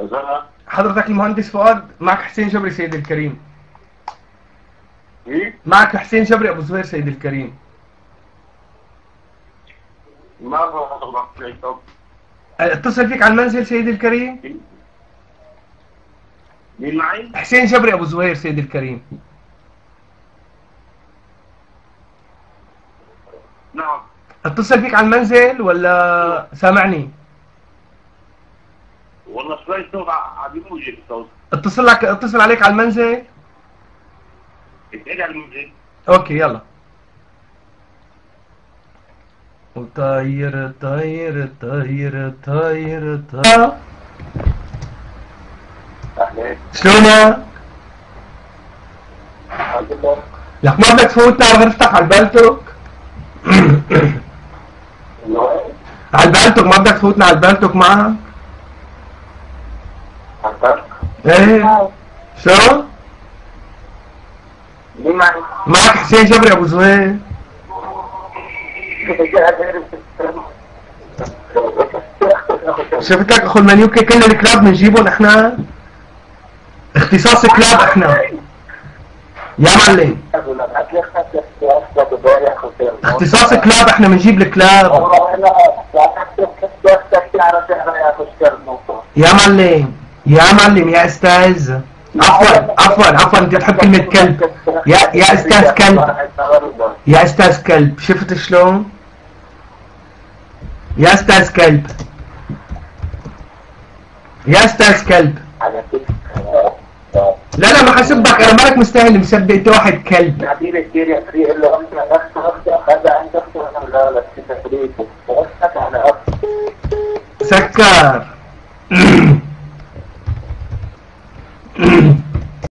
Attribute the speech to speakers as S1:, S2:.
S1: زرع.
S2: حضرتك المهندس فؤاد، معك حسين جبري سيد الكريم.
S1: ايه؟
S2: معك حسين جبري ابو زهير سيد الكريم.
S1: ما أعرف طب.
S2: اتصل فيك على المنزل سيد الكريم.
S1: مين معي؟
S2: حسين جبري ابو زهير سيد الكريم.
S1: نعم.
S2: اتصل فيك على المنزل ولا سامعني؟
S1: والله شوي صوت عم يوجد الصوت.
S2: اتصل عليك على المنزل.
S1: ابعد عن المنزل.
S2: اوكي يلا. وطاير طاير طاير طاير طاير.
S1: أهلين.
S2: شلونك؟
S1: الحمد لله.
S2: لك ما بدك تفوتنا على غرفتك على البالتوك؟ على البالتوك ما بدك تفوتنا على البالتوك معك؟
S1: عندك؟
S2: ايه شو؟
S1: مين معي؟
S2: معك حسين جبري ابو زهير. شفت لك اخو المنيوكي، كل الكلاب بنجيبهم احنا، اختصاص كلاب احنا يا معلم. اختصاص كلاب احنا بنجيب الكلاب يا معلم. يا معلم يا استاذ، عفوا انت تحب كلمة كلب. يا استاذ كلب، يا استاذ كلب، شفت شلون؟ يا استاذ كلب، يا استاذ كلب. لا ما حسبك، انا مالك مستاهل مسبق، انت واحد كلب. سكر.